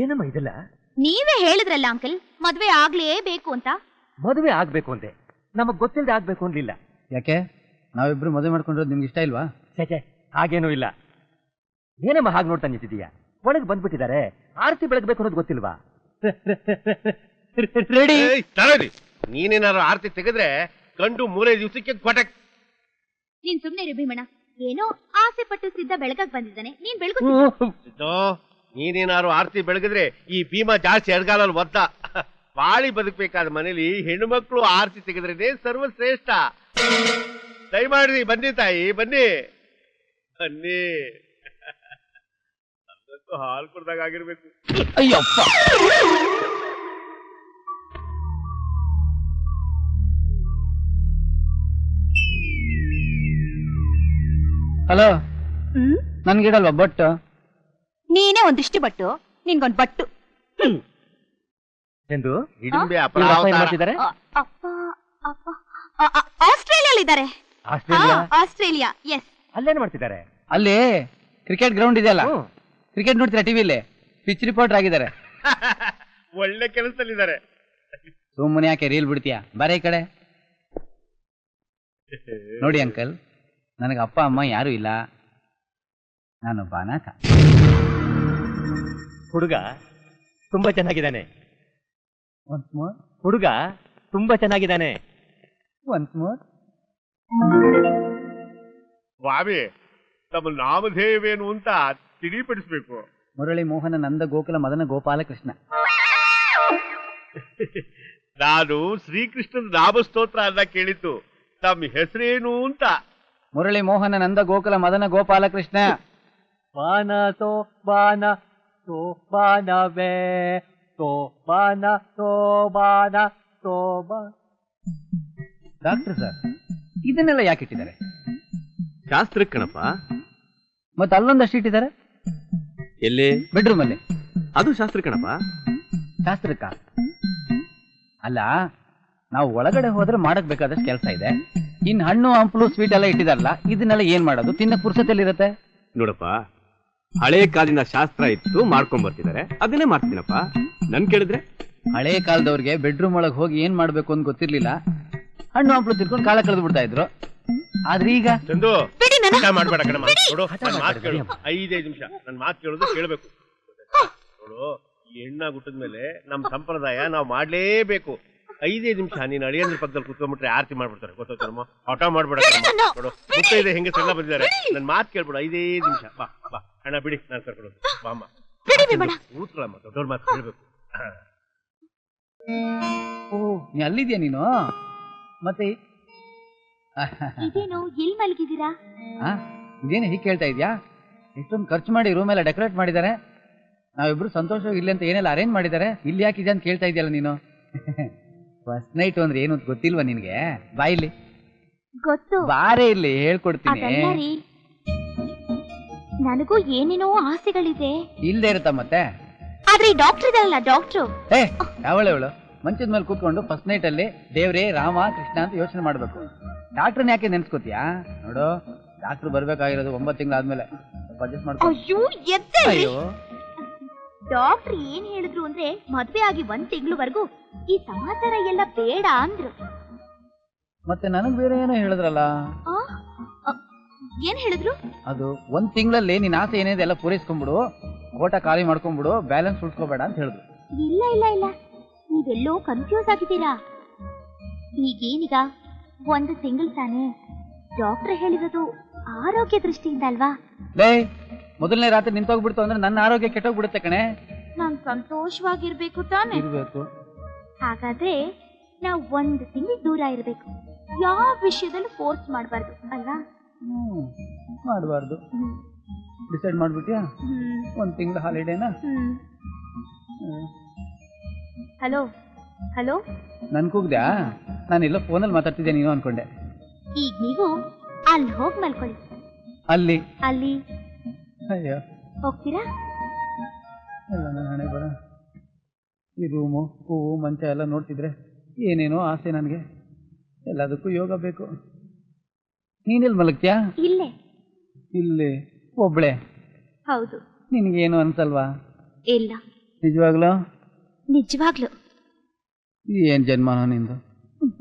ಏನಮ್ಮ ಇದೆಲ್ಲ? ನೀವೇ ಹೇಳಿದ್ರಲ್ಲ ಅಂಕಲ್, ಮದ್ವೆ ಆಗ್ಲೇಬೇಕು ಅಂತ. ಮದುವೆ ಆಗ್ಬೇಕು ಅಂತೆ, ನಮಗ್ ಗೊತ್ತಿಲ್ಲದೆ ಆಗ್ಬೇಕು ಅನ್ಲಿಲ್ಲ. ಯಾಕೆ ನಾವಿಬ್ರು ಮದುವೆ ಮಾಡ್ಕೊಂಡಿರೋದು ನಿಮ್ಗೆ ಇಷ್ಟ ಇಲ್ವಾ? ಛೇ, ಹಾಗೇನೂ ಇಲ್ಲ. ಏನಮ್ಮ ಹಾಗೆ ನೋಡ್ತಾ ನಿಂತಿದೀಯಾ? ಒಳಗೆ ಬಂದ್ಬಿಟ್ಟಿದ್ದಾರೆ, ಆರತಿ ಬೆಳಗ್ಬೇಕು ಅನ್ನೋದು ಗೊತ್ತಿಲ್ವಾ? ರೆಡಿ. ನೀನೇನಾದ್ರು ಆರತಿ ತೆಗೆದ್ರೆ ಗಂಡು 3 ದಿವಸಕ್ಕೆ ಕೊಟಕ್. ನೀನ್ ಸುಮ್ನೆ ಇರು ಭೀಮಣ್ಣ, ಏನೋ ಆಸೆ ಪಟ್ಟು ಸಿದ್ಧ ಬೆಳಗಕ್ ಬಂದಿದ್ದಾನೆ, ನೀನ್ ಬೆಳಗು. ನೀನೇನಾದ್ರು ಆರತಿ ಬೆಳಗಿದ್ರೆ ಈ ಭೀಮಾ ಜಾಸ್ತಿ ಎಡಗಾಲಲ್ಲಿ ಒದ್ದ. ಬಾಳಿ ಬದುಕಬೇಕಾದ ಮನೇಲಿ ಹೆಣ್ಣು ಮಕ್ಕಳು ಆರತಿ ತೆಗೆದ್ರೆ ಸರ್ವಶ್ರೇಷ್ಠ. ದಯಮಾಡಿ ಬನ್ನಿ ತಾಯಿ, ಬನ್ನಿ ಬನ್ನಿ. ಹಾಲು ಕುಡ್ದಾಗ ಆಗಿರ್ಬೇಕು. ಅಯ್ಯಪ್ಪ, ಹಲೋ, ನನ್ಗಿಡಲ್ವಾ ಬಟ್ಟು? ನೀನೇ ಒಂದಿಷ್ಟು ಬಟ್ಟು, ನಿನ್ಗೊಂದ್ ಬಟ್ಟು. ಎಂದು ಹಿಡಿಂಬೆ ಮಾಡ್ತಿದ್ದಾರೆ. ಆಸ್ಟ್ರೇಲಿಯಾಲಿದ್ದಾರೆ. Australia, S. ಅಲ್ಲೇನ್ ಮಾಡ್ತಿದ್ದಾರೆ? ಅಲ್ಲಿ ಕ್ರಿಕೆಟ್ ಗ್ರೌಂಡ್ ಇದೆಯಲ್ಲ, ಕ್ರಿಕೆಟ್ ನೋಡ್ತೀರಾ ಟಿವಿಲಿ? ಪಿಚ್ ರಿಪೋರ್ಟರ್ ಆಗಿದ್ದಾರೆ. ಒಳ್ಳೆ ಕೆಲಸದಲ್ಲಿದ್ದಾರೆ. ಸುಮ್ಮನೆ ಯಾಕೆ ರೀಲ್ ಬಿಡ್ತೀಯಾ? ಬಾರೆ ಈ ಕಡೆ ನೋಡಿ ಅಂಕಲ್, ನನಗೆ ಅಪ್ಪ ಅಮ್ಮ ಯಾರು ಇಲ್ಲ, ನಾನೊಬ್ಬ ಅನಾಥ. ಹುಡುಗ ತುಂಬಾ ಚೆನ್ನಾಗಿದ್ದಾನೆ. Once more. ಹುಡುಗ ತುಂಬಾ ಚೆನ್ನಾಗಿದ್ದಾನೆ. Once more. ಸ್ವಾಮಿ, ತಮ್ಮ ನಾಮಧೇಯವೇನು ಅಂತ ತಿಳಿಪಡಿಸ್ಬೇಕು. ಮುರಳಿ ಮೋಹನ ನಂದ ಗೋಕುಲ ಮದನ ಗೋಪಾಲಕೃಷ್ಣ. ನಾನು ಶ್ರೀಕೃಷ್ಣನ ನಾಮಸ್ತೋತ್ರ ಅಂತ ಕೇಳಿದ್ದು, ತಮ್ಮ ಹೆಸರೇನು ಅಂತ. ಮುರಳಿ ಮೋಹನ ನಂದ ಗೋಕುಲ ಮದನ ಗೋಪಾಲಕೃಷ್ಣ. ಬಾನ ಸೋ ಬಾನ ಸೋ ಬಾನವೇ ಸೋ ಬಾನ ಸೋ ಬಾನ ಸೋ ಬಾ. ಡಾಕ್ಟರ್ ಸರ್, ಇದನ್ನೆಲ್ಲ ಯಾಕೆ ಇಟ್ಟಿದ್ದಾರೆ? ಶಾಸ್ತ್ರಕ್ಕೆ ಕಣಪ್ಪ. ಮತ್ತೆ ಅಲ್ಲೊಂದಷ್ಟು ಇಟ್ಟಿದ್ದಾರೆ. ಎಲ್ಲಿ? ಬೆಡ್ರೂಮ್ ಅಲ್ಲಿ. ಅದು ಶಾಸ್ತ್ರ ಕಣಪ್ಪ. ಶಾಸ್ತ್ರಕ್ಕ ಅಲ್ಲ, ನಾವು ಒಳಗಡೆ ಹೋದ್ರೆ ಮಾಡಕ್ ಬೇಕಾದಷ್ಟು ಕೆಲಸ ಇದೆ. ಇನ್ ಹಣ್ಣು ಹಂಪಲು ಸ್ವೀಟ್ ಎಲ್ಲ ಇಟ್ಟಿದಾರಲ್ಲ, ಇದನ್ನೆಲ್ಲ ಏನ್ ಮಾಡೋದು? ತಿನ್ನ ಪುರ್ಸತೆಲ್ಲಿರುತ್ತೆ? ನೋಡಪ್ಪ, ಹಳೆ ಕಾಲಿನ ಶಾಸ್ತ್ರ ಇತ್ತು, ಮಾಡ್ಕೊಂಡ್ ಬರ್ತಿದ್ದಾರೆ, ಅದನ್ನೇ ಮಾಡ್ತೀನಪ್ಪ. ನನ್ ಕೇಳಿದ್ರೆ ಹಳೆ ಕಾಲದವ್ರಿಗೆ ಬೆಡ್ರೂಮ್ ಒಳಗೆ ಹೋಗಿ ಏನ್ ಮಾಡ್ಬೇಕು ಅಂತ ಗೊತ್ತಿರ್ಲಿಲ್ಲ, ಹಣ್ಣು ಹಂಪಲು ತಿರ್ಕೊಂಡು ಕಾಲ ಕಳೆದು ಬಿಡ್ತಾ ಇದ್ರು. ಆದ್ರೆ ಈಗ ಚಂದು ಮಾಡ್ಬೇಡ ಕಣಮ್ಮ. ನೋಡು, ನನ್ ಮಾತು ಕೇಳು. 5 ನಿಮಿಷ ನನ್ ಮಾತು ಕೇಳೋದು ಕೇಳ್ಬೇಕು. ನೋಡು, ಈ ಹೆಣ್ಣ ಗುಟ್ಟದ್ಮೇಲೆ ನಮ್ ಸಂಪ್ರದಾಯ ನಾವು ಮಾಡ್ಲೇಬೇಕು. 5 ನಿಮಿಷ ನೀನ್ ಅಳಿಯಂದ್ರ ಪಕ್ಕದಲ್ಲಿ ಕುತ್ಕೊಂಡ್ಬಿಟ್ರೆ ಆರತಿ ಮಾಡ್ಬಿಡ್ತಾರೆ, ಗೊತ್ತಾಗ್ತಾರಮ್ಮ. ಆಟ ಮಾಡ್ಬೇಡ. ನೋಡು, ಮುತ್ತೈದೆ ಹೆಂಗೆ ಸಣ್ಣ ಬಂದಿದ್ದಾರೆ. ನನ್ ಮಾತು ಕೇಳ್ಬಿಡು. 5 ನಿಮಿಷ. ಬಾ ಬಾ ಅಣ್ಣ, ಬಿಡಿ, ನಾನ್ ಕರ್ಕೊಡೋದು. ಬಾಮ್ಮ, ಕೂತ್ಕೊಳ್ಳಮ್ಮ, ದೊಡ್ಡವ್ರ ಮಾತು ಕೇಳ್ಬೇಕು. ಓ, ನೀ ಅಲ್ಲಿದ್ಯಾ ನೀನು? ಮತ್ತೆ ಇದೇನು ಇಲ್ಲಿ ಮಲಗಿದ್ದೀರಾ? ಇದೇನು ಹೀಗೆ ಕೇಳ್ತಾ ಇದ್ಯಾ? ಎಷ್ಟೊಂದು ಖರ್ಚು ಮಾಡಿ ರೂಮ್ ಎಲ್ಲ ಡೆಕೋರೇಟ್ ಮಾಡಿದ್ದಾರೆ, ನಾವಿಬ್ರು ಸಂತೋಷವಾಗಿ ಇಲ್ಲಿ ಅಂತ ಏನೆಲ್ಲ ಅರೇಂಜ್ ಮಾಡಿದ್ದಾರೆ. ಇಲ್ಲಿ ಯಾಕಿದೆ ಅಂತ ಕೇಳ್ತಾ ಇದೆಯಲ್ಲ ನೀನು? ಫಸ್ಟ್ ನೈಟ್ ಅಂದ್ರೆ ಏನು ಅಂತ ಗೊತ್ತಿಲ್ವಾ ನಿನ್ಗೆ? ಬಾ ಇಲ್ಲಿ. ಗೊತ್ತು, ಬಾರೇ ಇಲ್ಲಿ, ಹೇಳ್ಕೊಡ್ತೀನಿ. ನನಗೂ ಏನೇನೋ ಆಸೆಗಳಿದೆ. ಇಲ್ದೇ ಇರುತ್ತಾ ಮತ್ತೆ? ಆದ್ರೆ ಈ ಡಾಕ್ಟರ್ ಇದಾರಲ್ಲ, ಡಾಕ್ಟ್ರು. ಯಾವಳು ಮಂಚದ ಮೇಲೆ ಕೂತ್ಕೊಂಡು ಫಸ್ಟ್ ನೈಟ್ ಅಲ್ಲಿ ದೇವ್ರೇ ರಾಮ ಕೃಷ್ಣ ಅಂತ ಯೋಚನೆ ಮಾಡ್ಬೇಕು. ಡಾಕ್ಟರ್ನ ಯಾಕೆ ನೆನ್ಸ್ಕೋತಿಯಾ? ನೋಡು, ಡಾಕ್ಟರ್ ಬರ್ಬೇಕಾಗಿರೋದು 9 ತಿಂಗಳಾದ್ಮೇಲೆ. ಅಡ್ಜಸ್ಟ್ ಮಾಡ್ಕೊ. ಅಯ್ಯೋ, ಡಾಕ್ಟರ್ ಏನ್ ಹೇಳಿದ್ರು ಅಂದ್ರೆ ಮದ್ವೆ ಆಗಿ 1 ತಿಂಗಳವರೆಗೂ ಈ ಸಮಾಚಾರ ಎಲ್ಲ ಬೇಡ ಅಂದ್ರು. ಮತ್ತೆ ನನಗ್ ಬೇರೆ ಏನೋ ಹೇಳಿದ್ರಲ್ಲ? ಏನ್ ಹೇಳಿದ್ರು? ಅದು 1 ತಿಂಗಳಲ್ಲಿ ನಿನ್ ಆಸೆ ಏನಿದೆ ಎಲ್ಲ ಪೂರೈಸ್ಕೊಂಡ್ಬಿಡು, ಕೋಟ ಖಾಲಿ ಮಾಡ್ಕೊಂಡ್ಬಿಡು, ಬ್ಯಾಲೆನ್ಸ್ ಉಳ್ಸ್ಕೋಬೇಡ ಅಂತ ಹೇಳಿದ್ರು. ಇಲ್ಲ ಇಲ್ಲ ಇಲ್ಲ, ನೀವೆಲ್ಲೋ ಕನ್ಫ್ಯೂಸ್ ಆಗಿದ್ದೀರಾ. ಈಗೇನೀಗ 1 ತಿಂಗಳು ತಾನೇ. ಡಾಕ್ಟರ್ ಹೇಳಿರೋದು ಆರೋಗ್ಯ ದೃಷ್ಟಿಯಿಂದ ಅಲ್ವಾ? ಲೇ, ಮೊದಲನೇ ರಾತ್ರಿ ನಿಂತೋಗ್ಬಿಡ್ತು ಅಂದ್ರೆ ನನ್ನ ಆರೋಗ್ಯ ಕೆಟ್ಟೋಗ್ಬಿಡುತ್ತೆ ಕಣೆ. ನಾನ್ ಸಂತೋಷವಾಗಿರ್ಬೇಕು ತಾನೇ? ಇರ್ಬೇಕು. ಹಾಗಾದ್ರೆ ನಾವು 1 ತಿಂಗಳು ದೂರ ಇರ್ಬೇಕು. ಯಾವ ವಿಷಯದಲ್ಲೂ ಫೋರ್ಸ್ ಮಾಡಬಾರ್ದು ಅಲ್ವಾ? ಮಾಡಬಾರ್ದು. ಡಿಸೈಡ್ ಮಾಡ್ಬಿಟ್ಯಾ? 1 ತಿಂಗಳ ಹಾಲಿಡೇನಾ? Hello, hello. ನನ್ ಕೂಗ್ದ್ಯಾ? ನಾನೆಲ್ಲ ಫೋನಲ್ಲಿ ಮಾತಾಡ್ತಿದ್ದೆ ನೀನು ಅನ್ಕೊಂಡೆ. ಈಗ ನೀವು ಅಲ್ಲಿ ಹೋಗಿ ಮಲ್ಕೊಳ್ಳಿ. ಅಲ್ಲಿ ಅಲ್ಲಿ ಅಯ್ಯೋ ಹೋಗ್ತೀರಾ? ಎಲ್ಲ ನನ್ನ ಹಣೆ ಬರ. ಈ ರೂಮು ಹೂವು ಮಂಚ ಎಲ್ಲ ನೋಡ್ತಿದ್ರೆ ಏನೇನೋ ಆಸೆ ನನಗೆ. ಎಲ್ಲದಕ್ಕೂ ಯೋಗ ಬೇಕು. ನೀನೆಲ್ಲಿ ಮಲಗ್ತೀಯಾ? ಇಲ್ಲೇ. ಇಲ್ಲಿ ಒಬ್ಳೆ? ಹೌದು. ನಿನ್ಗೇನು ಅನ್ಸಲ್ವಾ? ಇಲ್ಲ. ನಿಜವಾಗ್ಲೂ? ನಿಜವಾಗ್ಲು. ಏನ್ ಜನ್ಮಾನೋ ನಿಂದು?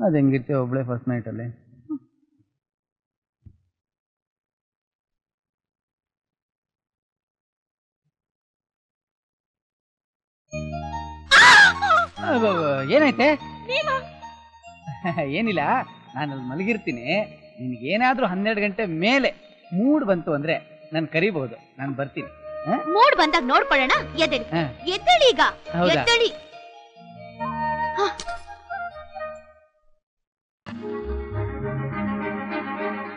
ಅದ್ ಹೆಂಗಿರ್ತೇವೆ ಒಬ್ಳೆ ಫಸ್ಟ್ ನೈಟ್ ಅಲ್ಲಿ? ಏನೈತೆ? ಏನಿಲ್ಲ, ನಾನಲ್ಲಿ ಮಲಗಿರ್ತೀನಿ. ನಿನ್ಗೇನಾದ್ರೂ 12 ಗಂಟೆ ಮೇಲೆ ಮೂಡ್ ಬಂತು ಅಂದ್ರೆ ನಾನು ಕರಿಬಹುದು, ನಾನು ಬರ್ತೀನಿ. ಮೂಡ್ ಬಂದಾಗ ನೋಡ್ಕೊಳ್ಳೋಣ. ಎದ್ದೇಳಿ ಎದ್ದೇಳಿ ಈಗ. ಹೌದಾ? ಎದ್ದೇಳಿ.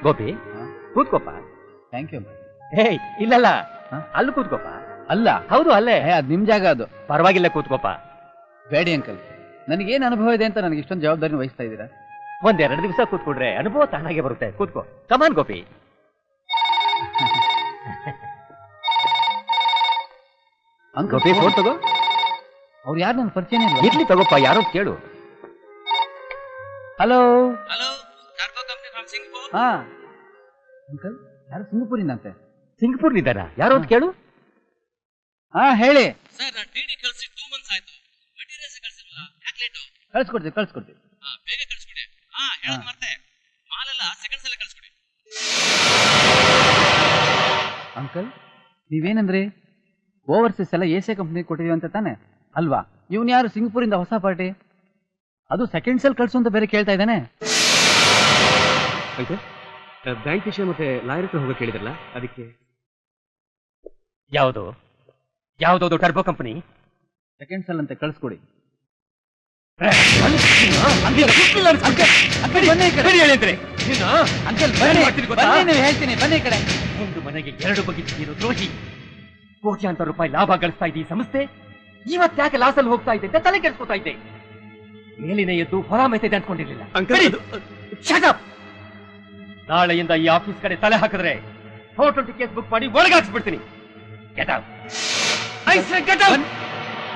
ಗೋಪಿ ಕೂತ್ಕೋಪ. Thank you. ಏಯ್ ಇಲ್ಲಲ್ಲ, ಅಲ್ಲಿ ಕೂತ್ಕೋಪ. ಅಲ್ಲ, ಹೌದು ಅಲ್ಲೇ. ಅದ್ ನಿಮ್ ಜಾಗ ಅದು. ಪರವಾಗಿಲ್ಲ ಕೂತ್ಕೋಪ. ಬೇಡಿ ಅಂಕಲ್, ನನಗೇನು ಅನುಭವ ಇದೆ ಅಂತ ನನಗೆ ಇಷ್ಟೊಂದು ಜವಾಬ್ದಾರಿ ವಹಿಸ್ತಾ ಇದ್ದೀರಾ? 1-2 ದಿವಸ ಕೂತ್ಕೊಡ್ರೆ ಅನುಭವ ತಾನಾಗೆ ಬರುತ್ತೆ. ಕೂತ್ಕೋ. ಕಮಾನ್ ಗೋಪಿ. ಗೋಪಿ ಫೋನ್ ತಗೋ. ಅವ್ರು ಯಾರು ನನ್ನ ಪರಿಚಯ ಇರ್ಲಿ ತಗೋಪ್ಪ, ಯಾರೋ ಕೇಳು. ಹಲೋ. ಹಾ ಅಂಕಲ್, ಯಾರು ಸಿಂಗಪೂರಿನಂತೆ? ಸಿಂಗಪೂರ್ನಿದ್ದಾರಾ? ಯಾರೋ ಅಂತ ಕೇಳು. ಹಾ ಹೇಳಿ. ಸರ್, ನಾನು ಟಿಡಿ ಕಳಿಸಿ 2 ಮಂತ್ಸ್ ಆಯ್ತು. ಮೆಟೀರಿಯಲ್ಸ್ ಕಳಿಸಿಲ್ಲ, ಯಾಕೆ ಲೇಟು? ಕಳ್ಸ್ಕೊಡ್ತೀವಿ. ಬೇಗ ಕಳಿಸ್ಕೊಡಿ. ಹೇಳೋದು ಮತ್ತೆ ಮಾಲೆಲ್ಲ ಸೆಕೆಂಡ್ಸ್ ಎಲ್ಲ ಕಳಿಸ್ಕೊಡಿ. ಅಂಕಲ್, ನೀವೇನಂದ್ರಿ? ಓವರ್ಸೀಸ್ ಎಲ್ಲ ಎ ಸಿ ಕಂಪ್ನಿ ಕೊಟ್ಟಿದೀವಿ ಅಂತ ತಾನೆ ಅಲ್ವಾ? ಇವನ್ ಯಾರು ಸಿಂಗಪೂರಿಂದ ಹೊಸ ಪಾರ್ಟಿ? ಅದು ಸೆಕೆಂಡ್ ಸೆಲ್ ಕಳ್ಸು ಅಂತ ಬೇರೆ ಕೇಳ್ತಾ ಇದ್ದಾನೆ. ಬ್ಯಾಂಕ್ ವಿಷಯ ಮತ್ತೆ ಲಾಯರ್ ಹತ್ರ ಹೋಗಕ್ಕೆ ಹೇಳಿದ್ರಲ್ಲ, ಅದಕ್ಕೆ. ಯಾವ್ದು ಟರ್ಬೋ ಕಂಪನಿ? ಸೆಕೆಂಡ್ ಸೆಲ್ ಅಂತ ಕಳ್ಸ್ಕೊಡಿ. ಹೇಳ್ತೀನಿ, ಬನ್ನಿ ಈ ಕಡೆ. ಒಂದು ಮನೆಗೆ 2 ಬಗೆಯಿರೋ ದ್ರೋಹಿ. ಕೋಟ್ಯಾಂತರ ರೂಪಾಯಿ ಲಾಭ ಗಳಿಸ್ತಾ ಇದ್ದ ಈ ಸಂಸ್ಥೆ ಇವತ್ತ್ಯಾಕೆ ಲಾಸಲ್ಲಿ ಹೋಗ್ತಾ ಇದೆ ಅಂತ ತಲೆ ಕೆಡಿಸ್ಕೊತಾ ಇದ್ದೆ. ಮೇಲಿನ ಎದ್ದು ಹೊರ ಮೆತ್ತಿದೆ ಅನ್ಕೊಂಡಿರ್ಲಿಲ್ಲ. ನಾಳೆಯಿಂದ ಈ ಆಫೀಸ್ ಕಡೆ ತಲೆ ಹಾಕಿದ್ರೆ 420 ಕೇಸ್ ಬುಕ್ ಮಾಡಿ ಒಳಗಾಕ್ಸ್ಬಿಡ್ತೀನಿ.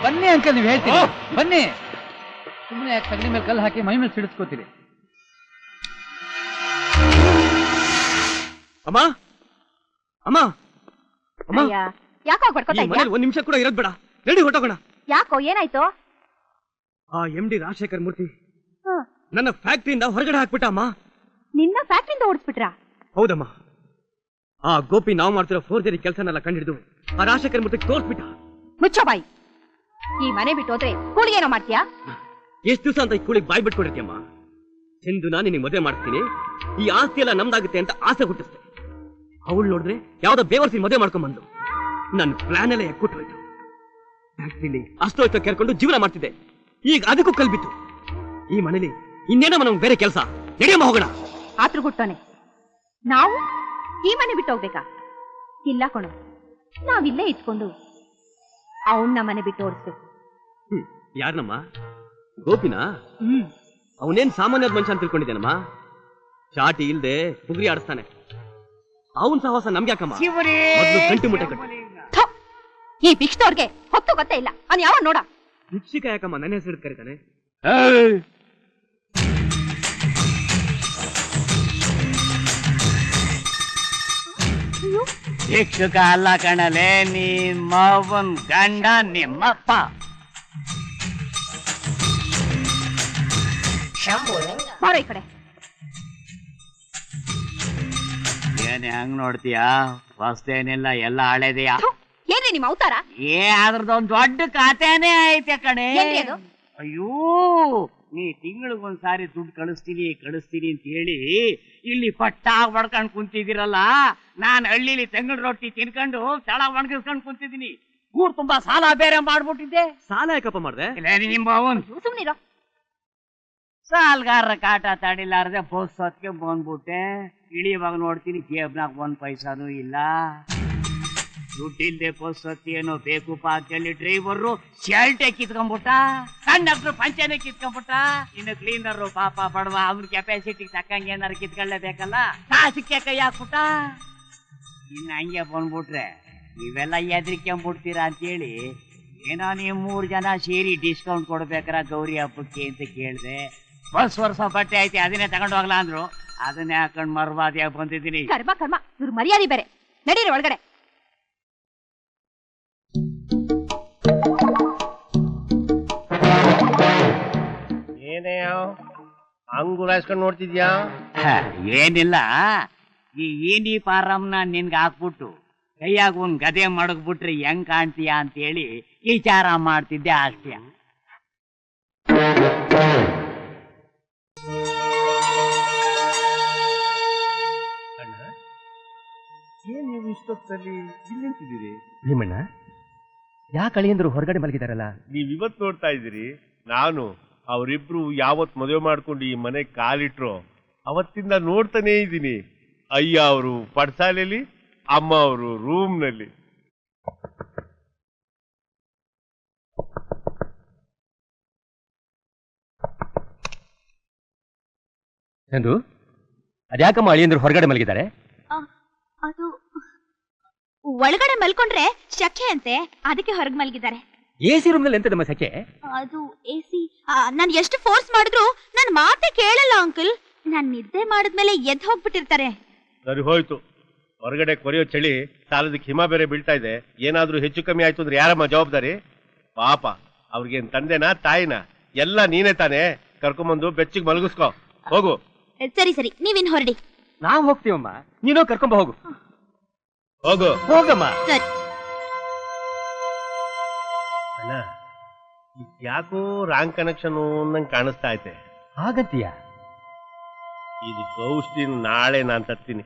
ಬನ್ನಿ ಅಂಕಲ್, ನೀವು ಹೇಳ್ತೀನಿ. ಬನ್ನಿ. ಸುಮ್ಮನೆ ಯಾಕೆ ತಗಡಿ ಮೇಲೆ ಕಲ್ಲು ಹಾಕಿ ಮೈ ಮೇಲೆ ಸಿಡಿಸ್ಕೋತೀರಿ? ಅಮ್ಮ ಅಮ್ಮ ಅಮ್ಮ, ಯಾಕೋ ಬರ್ಕೊತಾ ಇದ್ಯಾ? 1 ನಿಮಿಷ ಕೂಡ ಇರೋದ್ ಬೇಡ, ರೆಡಿ ಹೊಟ್ಟೋಗೋಣ. ಯಾಕೋ ಏನಾಯ್ತು? ಆ MD ರಾಜಶೇಖರ್ ಮೂರ್ತಿ ನನ್ನ ಫ್ಯಾಕ್ಟ್ರಿಯಿಂದ ಹೊರಗಡೆ ಹಾಕ್ಬಿಟ್ಟ ಅಮ್ಮ. ನಿನ್ನ ಫ್ಯಾಕ್ಟ್ರಿಯಿಂದ ಓಡಿಸ್ಬಿಟ್ರಾ? ಹೌದಮ್ಮ. ಆ ಗೋಪಿ ನಾವು ಮಾಡ್ತಿರೋ ಫೋರ್ಜರಿ ಕೆಲಸನೆಲ್ಲ ಕಂಡಿಡಿದು ಆ ರಾಜಶೇಖರ್ ಮೂರ್ತಿ ತೋರ್ಸ್ಬಿಟ್ಟ. ಮುಚ್ಚೋ ಬಾಯಿ. ಈ ಮನೆ ಬಿಟ್ಟು ಹೋದ್ರೆ ಕೂಲಿಗೆ ಏನೋ ಮಾಡ್ತೀಯಾ? ಎಷ್ಟು ದಿವಸ ಅಂತ ಈ ಕೂಲಿಗೆ ಬಾಯ್ ಬಿಟ್ಕೊಡಿರ್ತೀಯಮ್ಮ? ಚಂದುನ ನಿನಗೆ ಮದುವೆ ಮಾಡ್ತೀನಿ, ಈ ಆಸ್ತಿ ಎಲ್ಲ ನಮ್ದಾಗುತ್ತೆ ಅಂತ ಆಸೆ ಹುಟ್ಟಿಸ್ತೆ. ಅವಳು ನೋಡಿದ್ರೆ ಯಾವ್ದೋ ಬೇವರ್ಸಿ ಮದುವೆ ಮಾಡ್ಕೊಂಡ್ಬಂದು ನನ್ನ ಪ್ಲಾನ್ ಎಲ್ಲ ಎಕ್ಕುಟ್ಟು ಹೋಯ್ತು. ಫ್ಯಾಕ್ಟ್ರಿಲಿ ಅಷ್ಟೋ ಇಷ್ಟೋ ಕೇಳ್ಕೊಂಡು ಜೀವನ ಮಾಡ್ತಿದ್ದೆ. ಈಗ ಅದಕ್ಕೂ ಕಲ್ಬಿತ್ತು. ಈ ಮನೇಲಿ ಇನ್ನೇನೋ ನಮ್ಗೆ ಬೇರೆ ಕೆಲಸ. ನಡೆಯಮ್ಮ ಹೋಗೋಣ. ಆತ್ರ ಗುಟ್ಟೋನೆ ನಾವು ಈ ಮನೆ ಬಿಟ್ಟು ಹೋಗ್ಬೇಕಾ? ಇಲ್ಲ ಕಣೋ, ನಾವಿಲ್ಲೇ ಇಟ್ಕೊಂಡು ಅವನ್ನ ಮನೆ ಬಿಟ್ಟು ಓಡಿಸ್ಬೇಕು. ಯಾರನಮ್ಮ? ಗೋಪಿನ? ಅವನೇನ್ ಸಾಮಾನ್ಯದ ಮನುಷ್ಯ ಅಂತ ತಿಳ್ಕೊಂಡಿದ್ದೇನಮ್ಮ. ಚಾಟಿ ಇಲ್ದೆ ಪುಗ್ರಿ ಆಡಿಸ್ತಾನೆ. ಅವನ್ ಸಹವಾಸ ನಮ್ಗೆ ಯಾಕಮ್ಮ? ಮೊದ್ಲು ಗಂಟು ಮುಟ್ಟೆ ಕಟ್ಟು. ಈ ಭಿಕ್ಷದವ್ರಿಗೆ ಹೊತ್ತು ಗೊತ್ತೇ ಇಲ್ಲ. ಅವ್ನು ಯಾವ ನೋಡ ಭಿಕ್ಷಿಕ ಯಾಕಮ್ಮ ನನ್ನ ಹೆಸರು ಕರೀತಾನೆ? ಭಿಕ್ಷುಕ ಅಲ್ಲ ಕಣಲೆ, ನಿಮ್ಮವನ್ ಗಂಡ ನಿಮ್ಮಪ್ಪ. ಬಾರೋ ಈ ಕಡೆ. ಏನ್ ಹೆಂಗ್ ನೋಡ್ತೀಯಾ? ಹೊಸ್ತೇನಿಲ್ಲ, ಎಲ್ಲ ಹಳೇದಿಯಾ. ಏನ್ರಿ ನಿಮ್ಮ ಅವತಾರ? ಅದ್ರದೊಂದ್ ದೊಡ್ಡ ಖಾತೆನೇ ಐತೆ ಕಣೆ. ಏನ್ರಿ ಅದು? ಅಯ್ಯೋ, ನೀ ತಿಂಗಳಿಗೊಂದ್ಸಾರಿ ದುಡ್ಡು ಕಳಿಸ್ತೀನಿ ಅಂತ ಹೇಳಿ ಇಲ್ಲಿ ಪಟ್ಟ ಬಡ್ಕೊಂಡ್ ಕುಂತಿದ್ದೀರಲ್ಲ. ನಾನ್ ಹಳ್ಳಿಲಿ ತೆಂಗಿನ ರೊಟ್ಟಿ ತಿನ್ಕೊಂಡು ತಳ ಒಣಗಿಸ್ಕೊಂಡ್ ಕುಂತಿದ್ದೀನಿ. ಊರ್ ತುಂಬಾ ಸಾಲ ಬೇರೆ ಮಾಡ್ಬಿಟ್ಟಿದ್ದೆ. ಸಾಲ ಯಾಕಪ್ಪ ಮಾಡ್ದೆ? ನಿಮ್ಮವನ್ ಸುಮ್ನಿರೋ. ಸಾಲ್ಗಾರರ ಕಾಟ ತಡಿಲಾರದೆ ಬಸ್ ಹೊತ್ತಿಗೆ ಬಂದ್ಬಿಟ್ಟೆ. ಇಳಿಯುವಾಗ ನೋಡ್ತೀನಿ ಜೇಬ್ನಾಗ 1 ಪೈಸಾನು ಇಲ್ಲ. ದುಡ್ಡಿಲ್ದೆ ಬಸ್ ಹತ್ತಿ ಏನೋ ಬೇಕುಪ್ಪ ಅಂತೇಳಿ ಡ್ರೈವರು ಶರ್ಟೆ ಕಿತ್ಕೊಂಡ್ಬಿಟ್ಟ, ಕಂಡಕ್ಟರ್ ಪಂಚನೆ ಕಿತ್ಕೊಂಡ್ಬಿಟ್ಟ, ಇನ್ನು ಕ್ಲೀನರು ಪಾಪ ಬಡವ ಅವ್ರ ಕೆಪಾಸಿಟಿ ತಕ್ಕಂಗೆ ಏನಾರು ಕಿತ್ಕೊಳ್ಳೇಬೇಕಲ್ಲ, ಕಾಸಿಗೆ ಕೈ ಹಾಕ್ಬಿಟ್ಟ. ಇನ್ನು ಹಂಗೆ ಬಂದ್ಬಿಟ್ರೆ ನೀವೆಲ್ಲ ಎದ್ರಿಕೊಂಡ್ಬಿಡ್ತೀರಾ ಅಂತೇಳಿ ಏನೋ ನೀವು 3 ಜನ ಸೇರಿ ಡಿಸ್ಕೌಂಟ್ ಕೊಡ್ಬೇಕಾರ ಗೌರಿ ಹಬ್ಬಕ್ಕೆ ಅಂತ ಕೇಳಿದೆ. ಬಸ್ ವರ್ಷ ಬಟ್ಟೆ ಐತಿ ಅದನ್ನೇ ತಗೊಂಡು ಹೋಗ್ಲಾ ಅಂದ್ರು, ಅದನ್ನೇ ಹಾಕೊಂಡ್ ಮರ್ವಾದಿಯಾಗಿ ಬಂದಿದ್ದೀನಿ. ಕರ್ಮ ಕರ್ಮ, ಇವ್ರು ಮರ್ಯಾದೆ ಬೇರೆ. ನಡೀರಿ ಒಳಗಡೆ. ಏನೇ ಹಂಗುರಾಯಿಸ್ಕೊಂಡು ನೋಡ್ತಿದ್ಯಾ? ಏನಿಲ್ಲ, ಈ ಏನಿ ಪಾರಮ್ನ ನಿನ್ಗೆ ಹಾಕ್ಬಿಟ್ಟು ಕೈಯಾಗ ಒಂದ್ ಗದೆ ಮಡಗ್ಬಿಟ್ರೆ ಹೆಂಗ್ ಕಾಣ್ತೀಯ ಅಂತೇಳಿ ವಿಚಾರ ಮಾಡ್ತಿದ್ದೆ ಅಷ್ಟೇ. ಏನ್ ನೀವು ಇಷ್ಟೊತ್ತಲ್ಲಿ ಇಲ್ಲಿ ನಿಂತಿದ್ದೀರಿ? ಭೀಮಣ್ಣ, ಯಾಕೆ ಅಳಿಯಂದ್ರು ಹೊರಗಡೆ ಮಲಗಿದಾರಲ್ಲ? ನೀವ್ ಇವತ್ ನೋಡ್ತಾ ಇದ್ದೀರಿ. ನಾನು ಅವರಿಬ್ರು ಯಾವತ್ ಮದುವೆ ಮಾಡ್ಕೊಂಡು ಈ ಮನೆ ಕಾಲಿಟ್ರು ಅವತ್ತಿಂದ ನೋಡ್ತಾನೇ ಇದ್ದೀನಿ. ಅಯ್ಯ ಅವರು ಪಡ್ಸಾಲೆಯಲ್ಲಿ, ಅಮ್ಮ ಅವರು ರೂಮ್ನಲ್ಲಿ. ಚಂದು, ಅದ್ಯಾಕಮ್ಮ ಅಳಿಯಂದ್ರು ಹೊರಗಡೆ ಮಲಗಿದ್ದಾರೆ? ಅದು ಒಳಗಡೆ ಮಲ್ಕೊಂಡ್ರೆ ಶಕೆ ಅಂತೆ, ಅದಕ್ಕೆ ಹೊರಗೆ ಮಲಗಿದ್ದಾರೆ. ಎಸಿ ರೂಮ್ನಲ್ಲಿ ಎಂತದಮ್ಮ ಸೆಕೆ? ಅದು ಎಸಿ. ನಾನು ಎಷ್ಟು ಫೋರ್ಸ್ ಮಾಡಿದ್ರು ನನ್ನ ಮಾತೇ ಕೇಳಲ್ಲ ಅಂಕಲ್. ನಾನು ನಿದ್ದೆ ಮಾಡಿದ್ಮೇಲೆ ಎದ್ದು ಹೋಗ್ಬಿಟ್ಟಿರ್ತಾರೆ. ಸರಿ ಹೋಯ್ತು, ಹೊರಗಡೆ ಕೊರೆಯೋ ಚಳಿ ಸಾಲದಕ್ಕೆ ಹಿಮ ಬೇರೆ ಬೀಳ್ತಾ ಇದೆ. ಏನಾದ್ರೂ ಹೆಚ್ಚು ಕಮ್ಮಿ ಆಯ್ತು ಅಂದ್ರೆ ಯಾರಮ್ಮ ಜವಾಬ್ದಾರಿ? ಪಾಪ ಅವ್ರಿಗೇನ್ ತಂದೆನಾ ತಾಯಿನ? ಎಲ್ಲ ನೀನೇ ತಾನೇ. ಕರ್ಕೊಂಬಂದು ಬೆಚ್ಚಿಗೆ ಮಲಗಿಸ್ಕೊ, ಹೋಗು. ಸರಿ ಸರಿ, ನೀವಿನ್ ಹೊರಡಿ. ನಾವ್ ಹೋಗ್ತೀವಮ್ಮ, ನೀನೋ ಕರ್ಕೊಂಬ ಹೋಗು. ಹೋಗು ಹೋಗಮ್ಮ. ಸರಿ. ಅಣ್ಣ, ಯಾಕೋ ರಾಂಗ್ ಕನೆಕ್ಷನ್ ನಂಗೆ ಕಾಣಿಸ್ತಾ ಐತೆ. ಹಾಗಂತೀಯ? ಇದಕ್ಕೆ ಔಷಧಿ ನಾಳೆ ನಾನು ತರ್ತೀನಿ.